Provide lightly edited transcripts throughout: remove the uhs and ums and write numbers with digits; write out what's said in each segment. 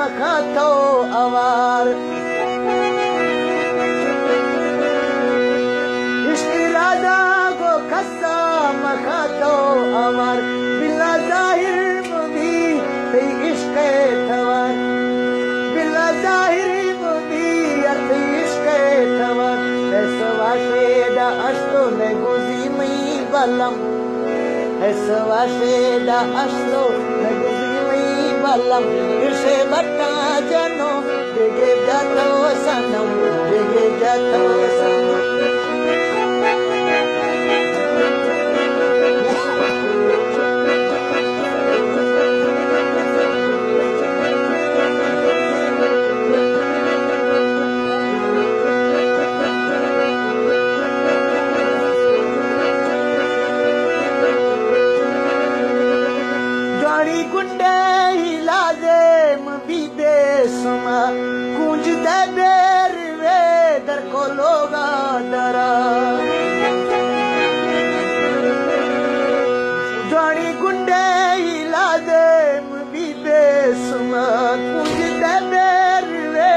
मखा थो अवार इश्क राजा को खस्सा मखा थो अवार बिला जाहिर मुबी थई इश्क थवार बिला जाहिर मुबी थई इश्क थवार ऐसा शेदा अश्तो ने गुजी मई बलम ऐसा शेदा अश्तो ने गुजी मई बलम इसे बट्टा जनो देगे जातो सनम देगे जातो सनम गुंडे हिला दे मबी दे सुमा कुंज दे बेर वे दर को लोगा दरा जानी गुंडे हिला दे मबी दे सुमा कुंज दे बेर वे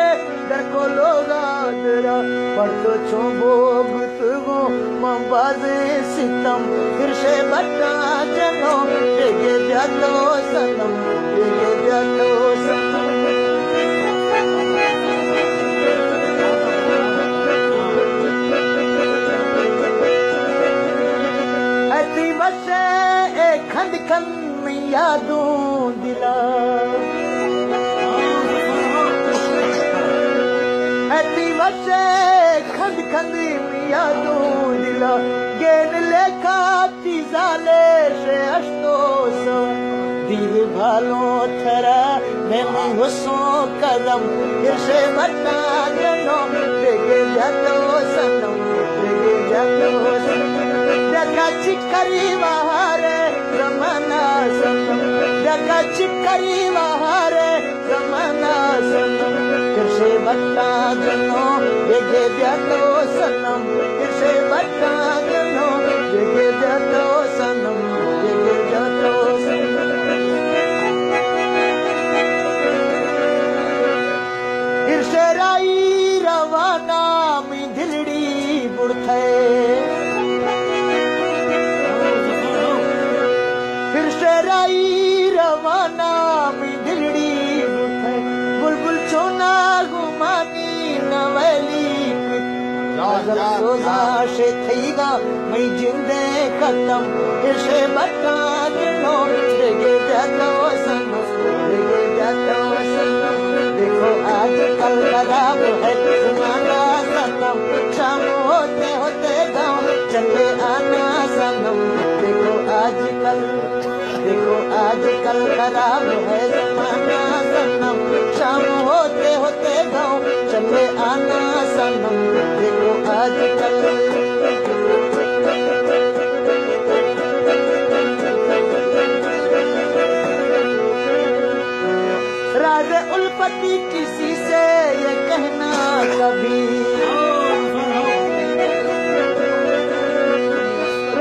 दर को लोगा दरा पर तो छोबो गुतगो मबाजे सितम फिर से बट्टा जनो देगे जातो सनम देगे जातो सनम अति वसे खंड खंड यादों दिला अति वसे खंड खंड यादों दिला गेन लेखा तीजाले से अश्तो सो दिल भालो थरा मैं हुसो कदम इसे बता जनो देगे जातो सनम देगे जातो सनम देखा चिकरी बहारे जमाना सनम देखा चिकरी बहारे जमाना सनम इसे बता जनो देगे जातो सनम इसे बता जनो देगे जातो सनम देगे जातो सनम इर्शराई रवाना मी दिलड़ी बुड़थे इर्शराई रवाना मी दिलड़ी बुड़थे बुलबुल छोना गुमानी नवली रोजा से थईगा मैं जिंदे खत्म इसे बता दिनो देगे जातो सनम देगे जातो सनम देखो आज कल खराब है जमाना सनम शाम होते होते गाँव चले आना सनम देखो आज कल खराब है जमाना सनम शाम होते होते गाँव चले आना सनम देखो आज कल राज उल्पति किसी से ये कहना कभी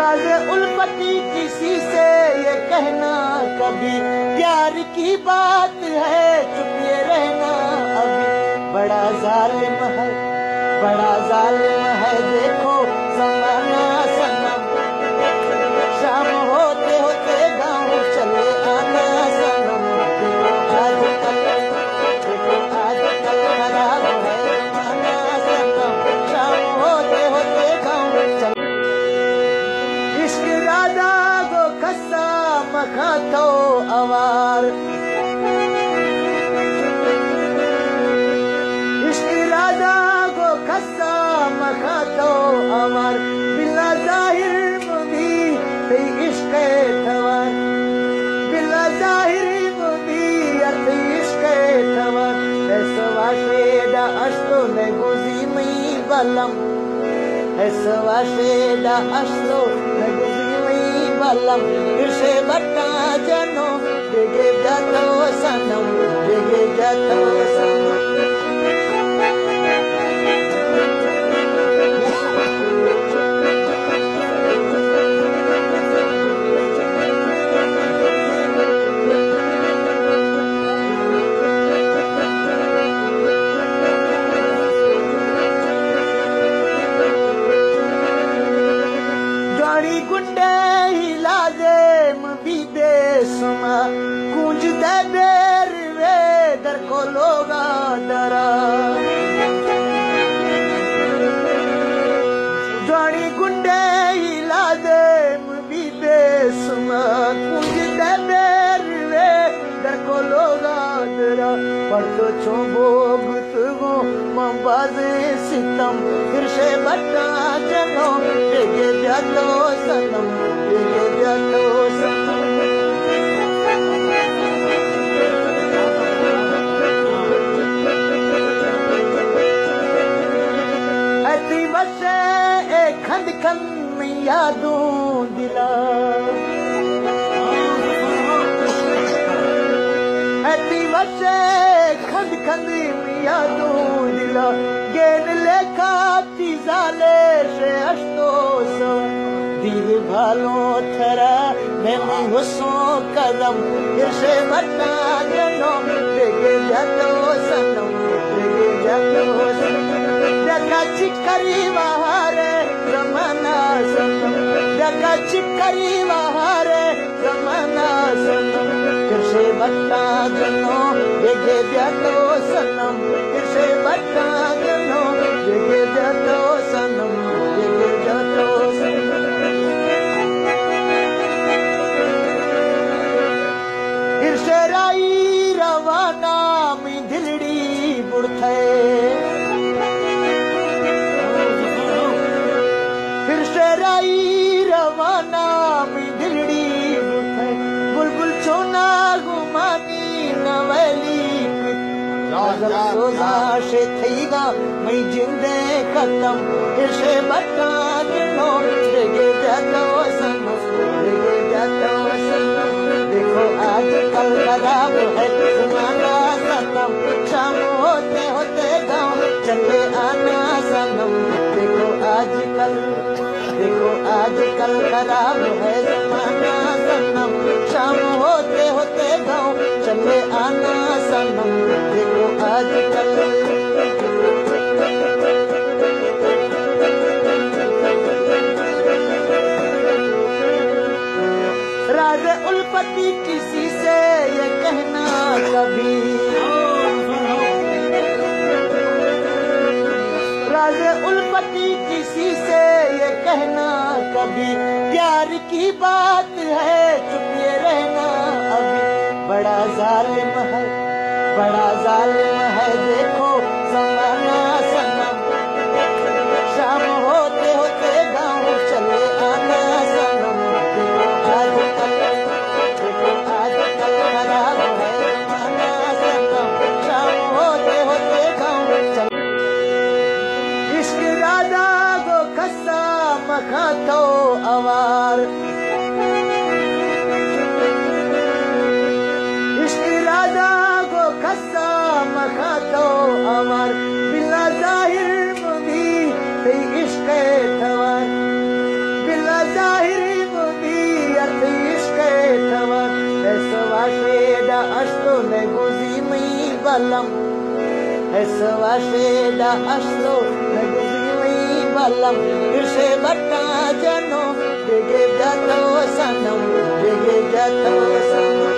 राज उल्पति किसी से ये कहना कभी प्यार की बात है चुप ये रहना अभी बड़ा जालिम है देखो जमाना सनम शाम होते होते गाँव चले आना सनम आज कल खराब है जमाना सनम शाम होते होते गाँव चले इश्क राजा को खस्सा मखा थो अवार इश्क राजा को खस्सा मखा थो अवार बिला जाहिर मुबी थई इश्क थवार बिला जाहिर मुबी थई इश्क थवार ऐसा शेदा अश्तो ने गुजी मई बलम ऐसा शेदा अश्तो ने गुजी मई बलम इसे बट्टा जनो देगे जातो सनम देगे जातो सनम पड़तो छो बोगत गो मबाजे सितम फिर से बट्टा जनो बेगे जातो सनम बेगे जातो सनम ऐती बसे एक खंड खंड में यादों दिला बसे खंड खंड में यादों दिला गेन लेखा तीजाले से अश्तोस दिल भालो थरा मैं हुसो कदम फिर से बता जनो बेगे जातो सनम बेगे जातो जगा चिकरी बहारे जमाना सनम जगा चिकरी बहारे जमाना सनम फिर से बता जनो बेगे जातो सनम फिर से बता जनो बेगे जातो सनम बेगे जातो सनम फिर से राई रवाना में दिलड़ी बुड़थे फिर से राई रवाना में दिलड़ी बुड़थे बुलबुल छोना गुमानी नवली रोजा से थीगा मैं जिंदे खत्म फिर से बता जनो बेगे जातो सनम बेगे जातो सनम देखो आज कल खराब है जमाना सनम शाम होते होते गाँव चले आना सनम देखो आज कल खराब है जमाना सनम शाम होते होते गाँव चले आना सनम देखो आज कल राज उल्पति किसी से ये कहना कभी राज उल्पति किसी से ये कहना कभी प्यार की बात है चुपे रहना अभी बड़ा जालिम है देखो जमाना सनम शाम होते होते गाँव चले आना सनम देखो आज कल खराब है जमाना सनम शाम होते होते गाँव चले इश्क राधा गो खस्सा मखा तो अवार इश्क राधा गो खस्सा मखा तो अवार बिला जाहिर मुबी ते इश्क थवार बिला जाहिर मुबी ते इश्क थवार ऐसा शेदा अश्तो ने गुजी मई बलम ऐसा शेदा अश्तो ने गुजी मई बलम फिर से बता जनो बेगे जातो सनम बेगे जातो सनम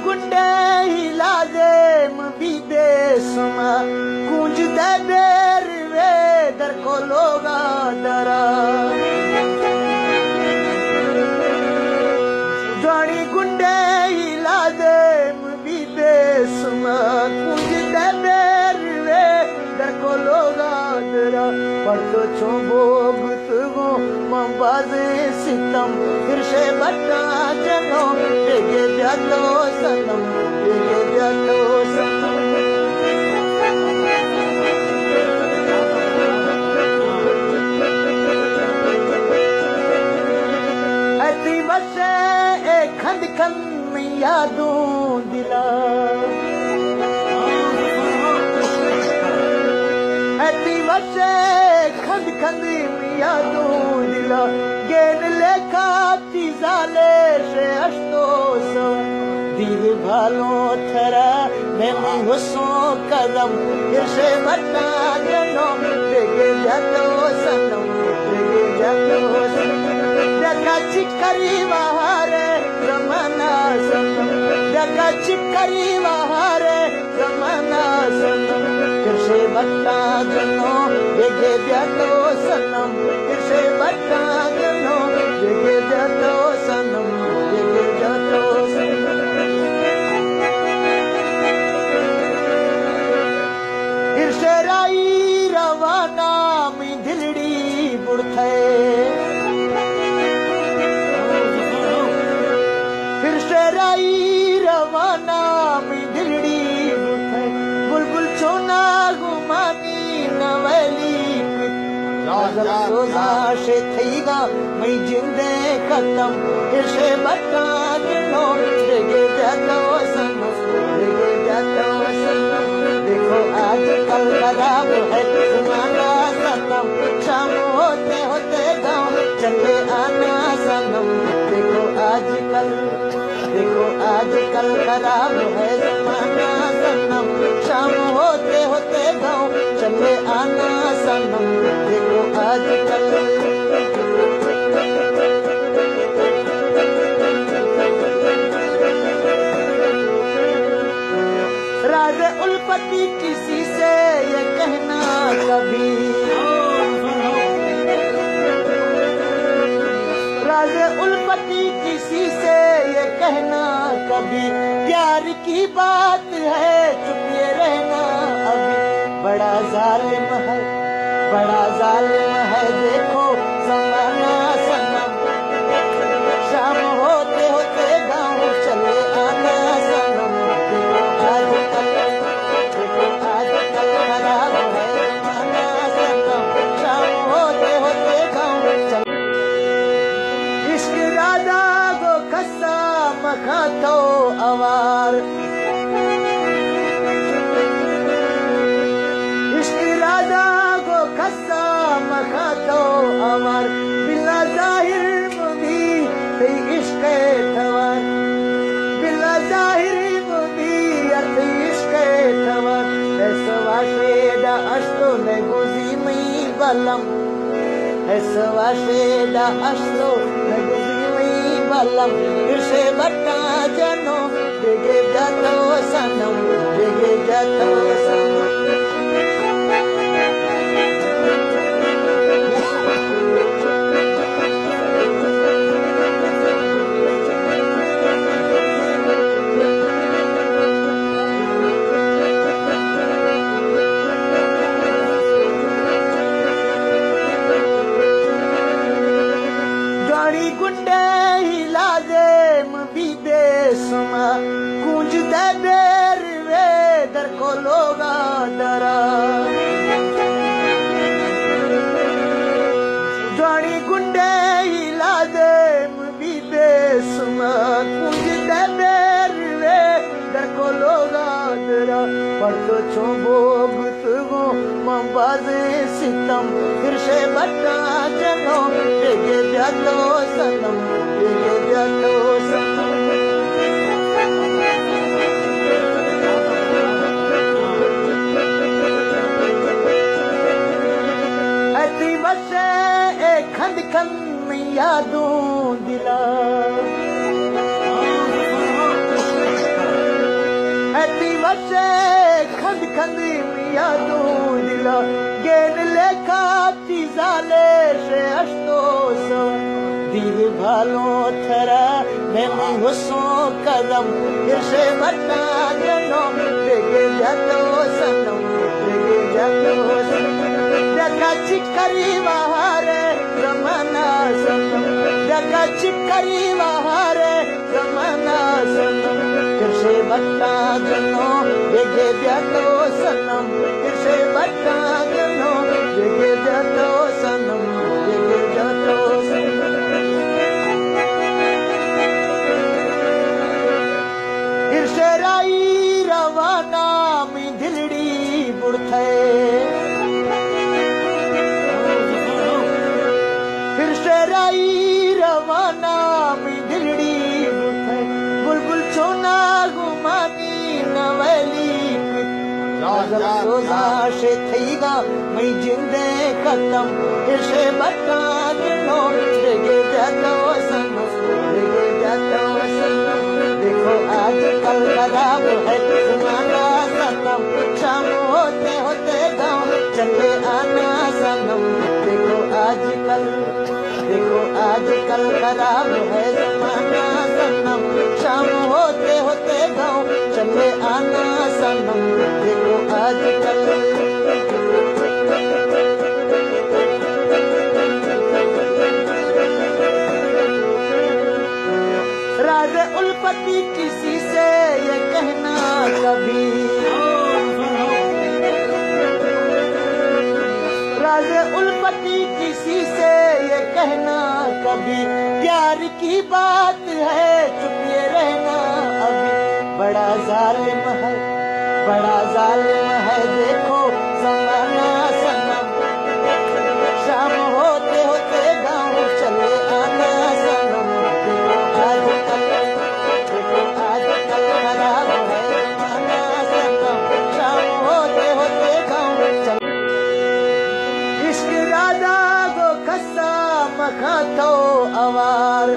गुंडे हिला दे मबी बेसुमा कुंज दे बेर वे दर को लोगा दरा जानी गुंडे हिला दे मबी बेसुमा कुंज दे बेर वे दर को लोगा दरा पड़तो छो बोगत गो मबाजे सितम फिर से बता जनो बेगे जातो सनम बेगे जातो सनम ऐती बसे एक खंड खंड में यादों दिला ऐती बसे खंड खंड में यादों दिला गेन लेखा तीजाले से अश्तोस दिल भालो थरा मैं हुसो कदम फिर से बता जनो बेगे जातो सनम बेगे जातो सनम चिकरी वहारे जमाना सनम जगा चिकरी वहारे जमाना सनम किसे बट्टा जनो बेगे ब्यातो सनम किसे बट्टा जनो बेगे ब्यातो सनम बेगे ब्यातो सनम इर्शराई रवाना मी दिलड़ी बुड़थे इर्शराई रवाना मी दिलड़ी बुड़थे बुलबुल छोना गुमानी नवली रोजा से थईगा मैं जिंदे खत्म इसे बता दिनो देगे जातो सनम देगे जातो सनम देखो आज कल खराब है जमाना सनम शाम होते होते गाँव चले आना सनम देखो आज कल खराब है जमाना सनम शाम होते होते गाँव चले आना सनम देखो आज कल राज उल्पति किसी से ये कहना कभी राज उल्पति किसी से ये कहना कभी प्यार की बात है चुप ये रहना अभी बड़ा जालिम है देखो जमाना सनम शाम होते होते गाँव चले आना सनम देखो आज कल खराब है जमाना सनम शाम होते होते गाँव चले इश्क दादा को खस्सा मखा तो अवार इश्क दादा को खस्सा मखा तो अवार बिला जाहिर मुबी थी इश्क थवार बिला जाहिर मुबी थी इश्क थवार ऐसा शेदा अश्तो ने गुजी मई बलम ऐसा शेदा अश्तो ने गुजी मई बलम इसे बट्टा जनो देगे जातो सनम देगे जातो सनम गुंडे हिला दे विदेशमा गूंज दे बेर वे दर को लोगा दरा जोड़ी गुंडे हिला दे विदेशमा गूंज दे बेर वे दर को लोगा दरा पड़तो छो भोग तुगो मबाजे सितम फिर से बट्टा जनो देगे जातो सनम देगे जातो सनम ऐती बसे एक खंड खंड यादों दिला ऐती बसे खंड खंड यादों दिला गेन लेखा तीजाले से अश्तोस दीव भालो थरा मैं हुसो कदम इसे बता जनो देगे जातो सनम देगे जातो सनम जगा चिकरी वहारे जमाना सनम जगा चिकरी वहारे जमाना सनम किसे बता जनो देगे जातो सनम किसे बता जनो देगे जातो सनम देगे जातो सनम इर्शराई रवाना मी दिलड़ी बुड़थे इर्शराई रवाना मी दिलड़ी बुड़थे बुलबुल छोना गुमानी नवली रोजा से थईगा मैं जिंदे खत्म इसे बता दिनो देगे जाता सनम देगे जाता सनम देखो आज कल खराब है जमाना सनम शाम होते होते गाँव चले आना सनम देखो आज कल खराब है जमाना सनम शाम होते होते गाँव चले आना सनम देखो आज कल राज उल्पति किसी से ये कहना कभी राज उल्पति किसी से ये कहना कभी प्यार की बात है चुपिए रहना अभी बड़ा जालिम है देखो जमाना सनम शाम होते होते गाँव चले आना सनम देखो आज कल खराब है जमाना सनम शाम होते होते गाँव चले इश्क राधा गो खस्सा मखा थो अवार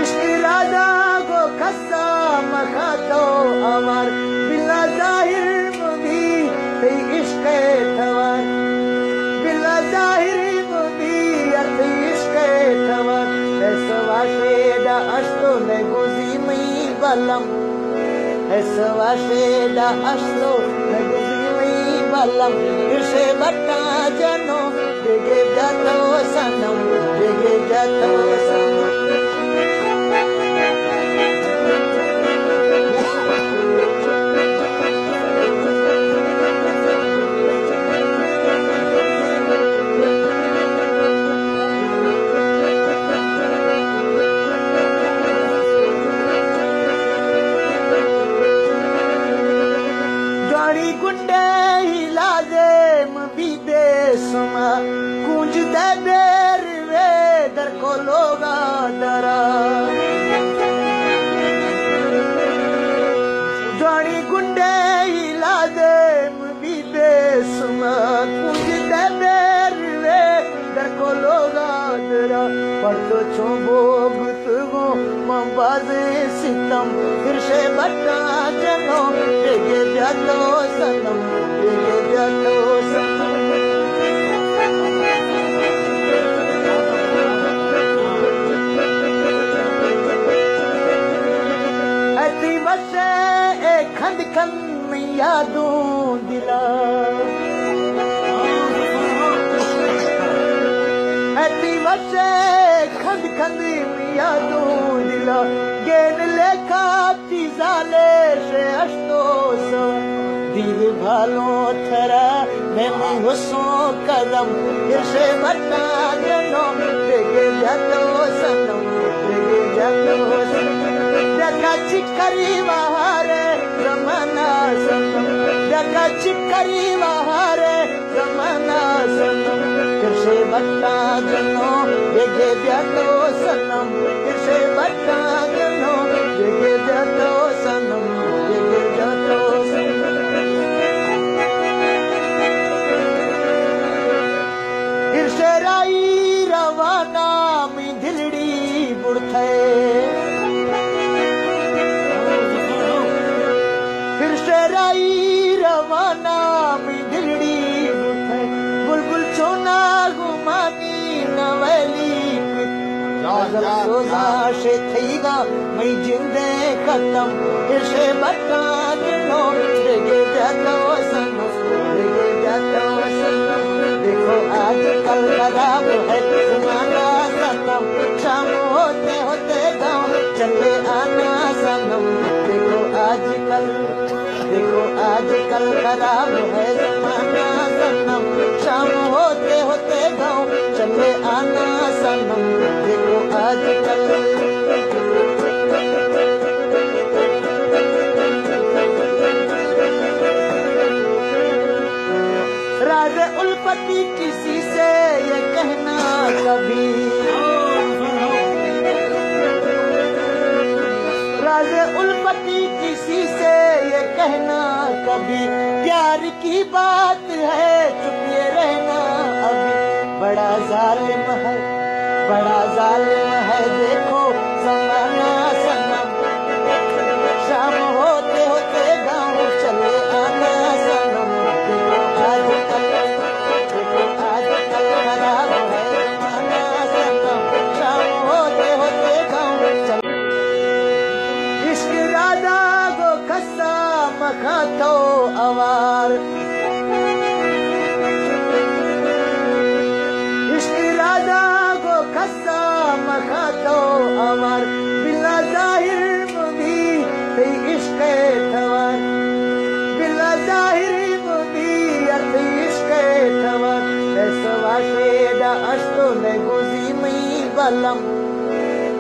इश्क राधा गो खस्सा मखा थो अवार बिला जाहिर मुबी थी इश्क थवार बिला जाहिर मुबी थी इश्क थवार ऐसवा शेदा अश्तो ने गुजी मई बलम ऐसवा शेदा अश्तो ने गुजी मई बलम इसे बता जनो देगे जातो सनम देगे जातो सनम गुंडे हिला दे मबी बेसुमा कुंज दे बेर वे दर को लोगा दरा जानी गुंडे हिला दे मबी बेसुमा कुंज दे बेर वे दर को लोगा दरा पर तो छोबो गुतगो मबाजे सितम फिर से बता जनो देगे जातो सनम देगे जातो सनम ऐसी वसे खंड खंड में यादों दिला ऐसी वसे खंड खंड में यादों दिला गेन लेखा तीजाले से अश्तो सो दिल भालो थरा मैं हुसो कदम इसे बता जनो देगे जातो सनम देगे जातो सनम देखा चिकरी बहारे जमाना सनम देखा चिकरी बहारे जमाना सनम इसे बता जनो देगे जातो सनम इसे बता जनो देगे जातो सनम देगे जातो सनम इर्शराई रवाना में दिलड़ी बुड़थे इर्शराई रवाना में दिलड़ी बुड़थे बुलबुल छोना घुमानी नवली सोजा से थीगा मैं जिंदे खत्म इसे बता दिनो देगे जातो सनम देगे जातो सनम देखो आज कल खराब है जमाना सनम शाम होते होते गाँव चले आना सनम देखो आज कल खराब है जमाना सनम शाम होते होते गाँव चले आना सनम देखो आज कल राज उल्पति किसी से ये कहना कभी राज उल्पति किसी से ये कहना कभी प्यार की बात है, चुप ये रहना अभी बड़ा जालिम है, बड़ा जालिम है देखो जमाना सनम। शाम होते होते गाँव चले आना सनम। देखो आजकल खराब है जमाना सनम। शाम होते होते गाँव चले इश्क दादा को कस्सा मखा तो अवार। इश्क दादा को कस्सा मखा तो अवार। बिला जाहिर मुबी थी इश्क थवार। बिला जाहिर मुबी थी इश्क थवार। ऐसा शेदा अश्तो ने गुजी मई बलम।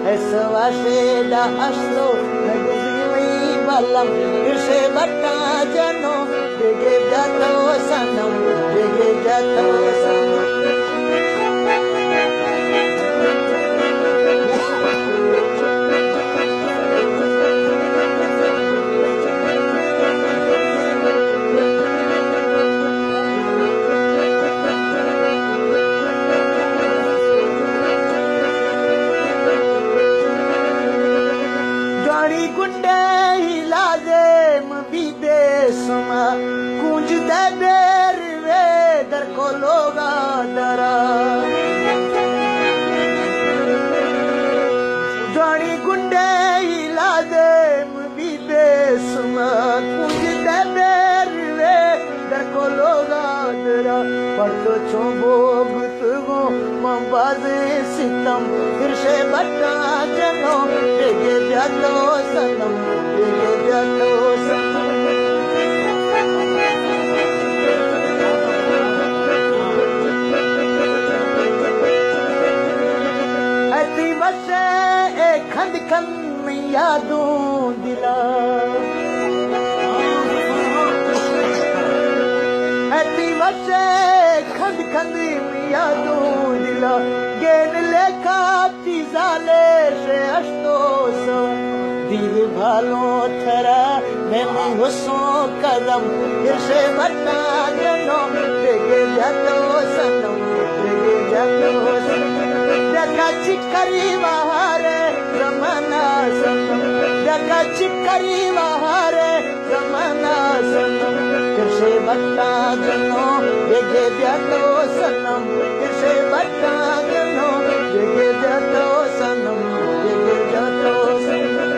ऐसा शेदा अश्तो ने गुजी मई बलम। इसे बट्टा जनो देगे जातो सनम। देगे जातो सनम। गुंडे हिला दे मबीदे समा कुंज दे बेर वे दर को लोगा दरा। जोड़ी गुंडे हिला दे मबीदे समा कुंज दे बेर वे दर को लोगा दरा। पर तो चोबोग तुगो मबाजे सितम फिर से बट्टा जनो देगे जातो सनम। देगे जातो सनम। ऐसी बसे एक खंड खंड में यादों दिला। ऐसी बसे खंड खंड में यादों दिला। गेन लेखा तीजाले से अश्तोसा। दिल भालो थरा मैं हुसो कदम फिर से बता जनो देगे जातो सनम। देगे जातो सनम। जगा चिकरी बहारे जमाना सनम। जगा चिकरी बहारे जमाना सनम। फिर से बता जनो देगे जातो सनम। फिर से बता जनो देगे जातो सनम। देगे जातो सनम।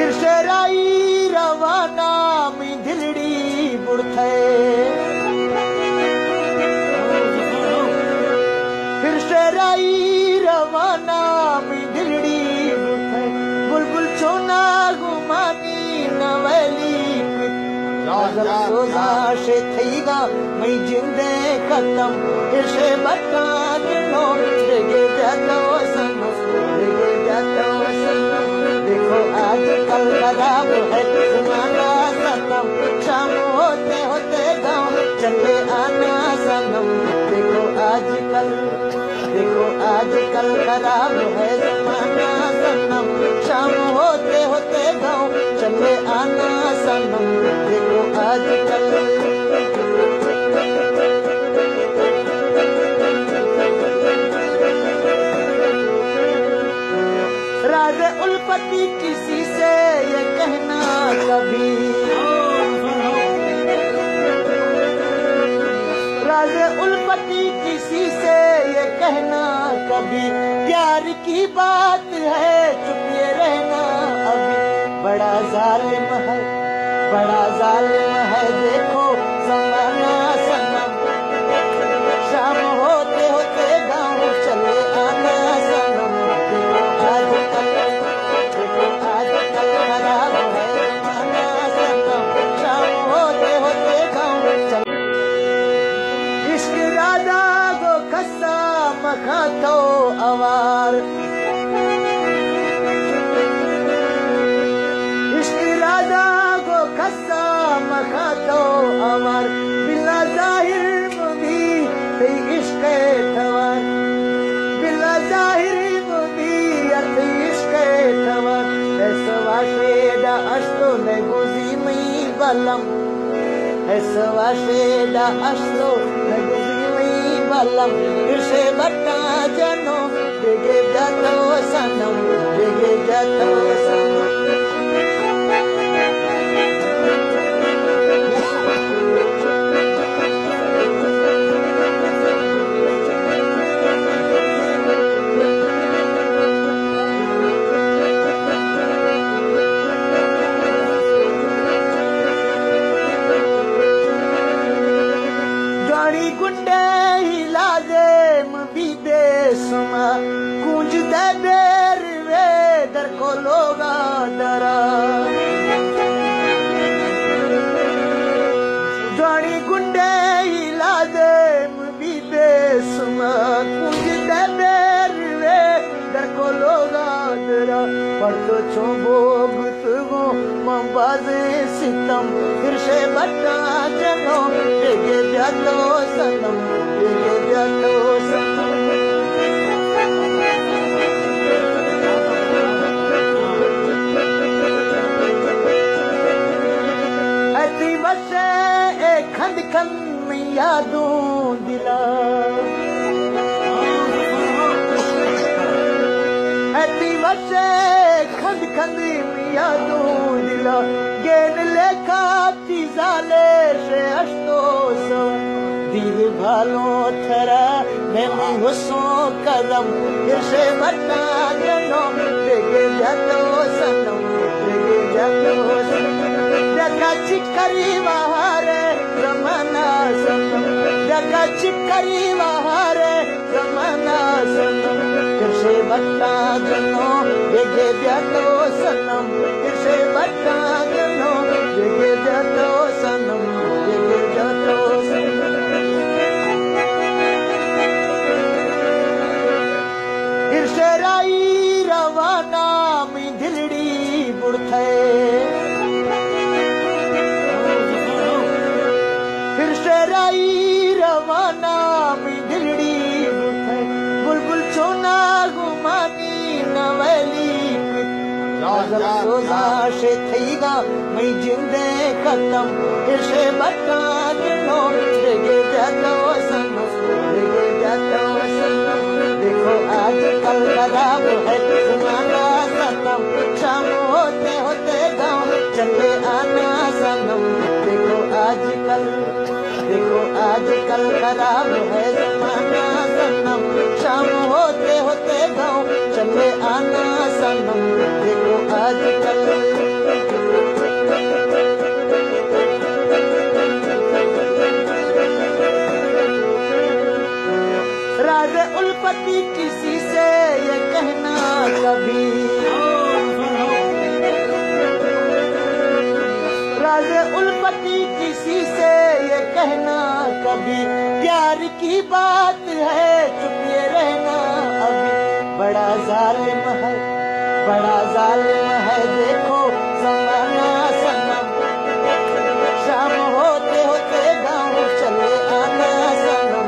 इर्शराई रवाना में दिलड़ी बुढ़थे। इर्शराई रवाना में दिलड़ी बुढ़थे। बुलबुल छोना गुमानी नवली सोजा से थीगा मैं जिंदे खत्म। इसे बता जनो देगे जातो सनम। देगे जातो सनम। देखो आजकल खराब है जमाना सनम। शाम होते होते गाँव चले आना सनम। देखो आजकल खराब है जमाना सनम। शाम होते होते गाँव चले आना सनम। देखो आजकल राज उल्पति किसी से ये कहना कभी। राज उल्पति किसी से ये कहना कभी प्यार की बात है, चुप ये रहना अभी बड़ा जालिम है, बड़ा जालिम है देखो जमाना सनम। शाम होते होते गाँव चले आना सनम। देखो आजकल खराब है जमाना सनम। शाम होते होते गाँव चले इश्क दादा को कस्सा मखा तो अवार। इश्क दादा को कस्सा मखा तो अवार। बिला जाहिर मुबी थी इश्क थवार। बिला जाहिर movie negozimi balam eswashe da ashlo negozimi balam irse batta jano dege jato sanam dege jato sanam गुंडे हिलाजे विदेशमा गूंजते बेर वे दर को लोगा दरा जानी गुंडे हिलाजे विदेशमा गूंजते बेर वे दर को लोगा दरा पढ़तो छो बोग तुगो मंबाजे सितम फिर से बट्टा जनो देगे जातो सनम देगे जातो सनम ऐसी बसे खंड खंड में यादों दिला ऐसी बसे खंड खंड में यादों दिला गेन लेखा तीजाले से अश्तो सो दिल भालो थरा मैं हुसो कदम इसे बता जनो देगे जातो सनम देगे जातो सनम देखा चिकरी बहारे जमाना सनम देखा चिकरी बहारे जमाना सनम इसे बता जनो देगे जातो सनम इसे बता जनो देगे जातो सनम देगे जातो सनम इर्शराई रवाना में दिलड़ी बुड़थे इर्शराई रवाना में दिलड़ी बुड़थे बुलबुल छोना गुमानी नवली रोजा से थीगा मैं जिंदे खत्म इसे बता जनो देगे जातो सनम देगे जातो सनम देखो आज कल खराब है जमाना सनम शाम होते होते गाँव चले आना सनम देखो आज कल खराब है जमाना सनम शाम होते होते गाँव चले आना सनम देखो आज कल राज उल्पति किसी से ये कहना कभी राज उल्पति किसी से ये कहना कभी प्यार की बात है चुप ये रहना अभी बड़ा जालिम है देखो जमाना सनम शाम होते होते गाँव चले आना सनम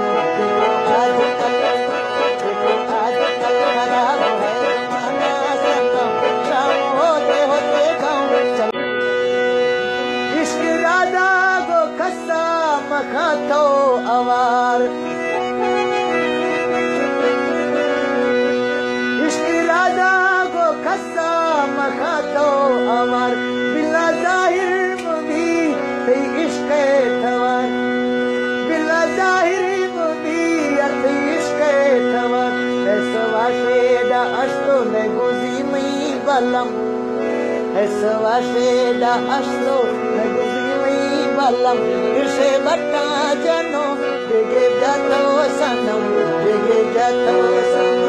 देखो आज कल खराब है जमाना सनम शाम होते होते गाँव चले इश्क दादा को खस्सा मखा तो अवार इश्क दादा को खस्सा मखा तो अवार बिला जाहिर मुबी थी इश्क थवार बिला जाहिर मुबी थी इश्क थवार ऐसवाशे दा अश्तो negozimi balam ऐसवाशे दा अश्तो negozimi balam इसे बता जनो देगे जातो सनम देगे जातो सनम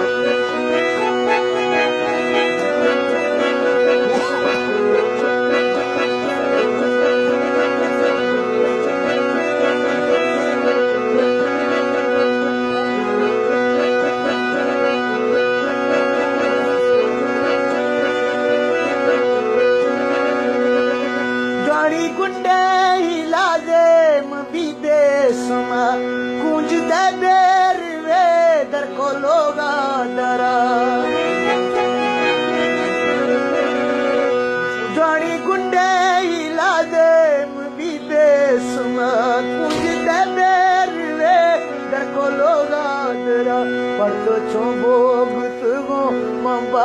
गुंडे हिलाजे विदेशमा गूंजते बेर वे दर को लोगा दरा जानी गुंडे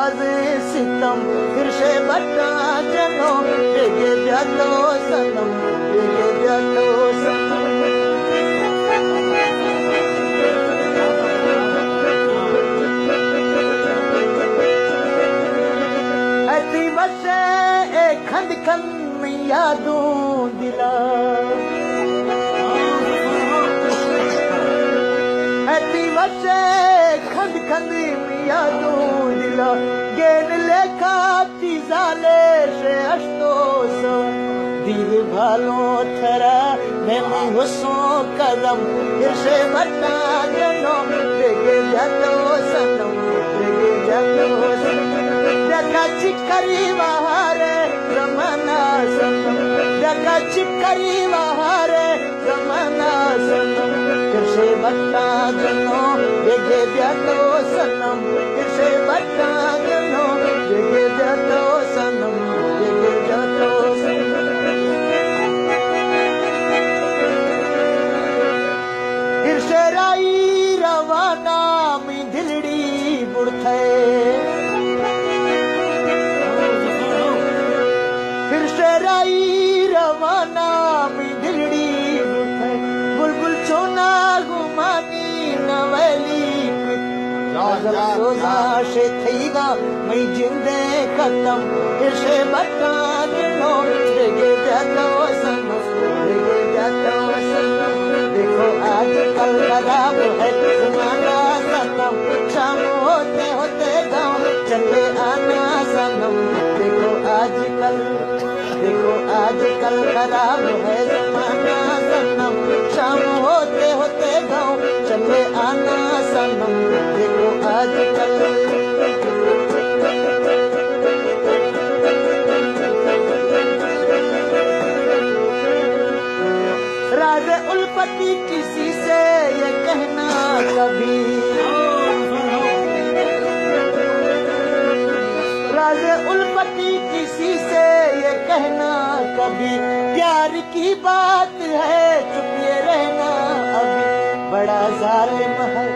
बाजे सितम फिर से बटा जनो बेगे जातो सनम बेगे जातो सनम ऐसी बसे एक खंड खंड में यादों दिला ऐसी बसे खंड खंड में यादों दिला गेन लेखा तीजाले से अश्तोस दिल भालो थरा मैं हुसो कदम फिर से बता जनो बेगे जातो सनम बेगे जातो सनम जगा चिकरी बहारे जमाना सनम जगा चिकरी बहारे जमाना सनम फिर से बता जनो बेगे जातो सनम फिर से बता जनो बेगे जातो सनम बेगे जातो सनम फिर से राई रवाना में दिलड़ी बुढ़थे फिर से राई रवाना में दिलड़ी बुढ़थे बुलबुल छोना गुमानी नवली रोजा से थईगा मैं जिंदे खत्म फिर से बता जनो बेगे जातो सनम बेगे जातो सनम देखो आज कल खराब है जमाना सनम शाम होते होते गाँव चले आना सनम देखो आज कल खराब है जमाना सनम शाम होते होते गाँव चले आना सनम देखो आज कल राज उल्पति किसी से ये कहना कभी राज उल्पति किसी से ये कहना कभी प्यार की बात है चुपिए रहना अभी बड़ा जालिम है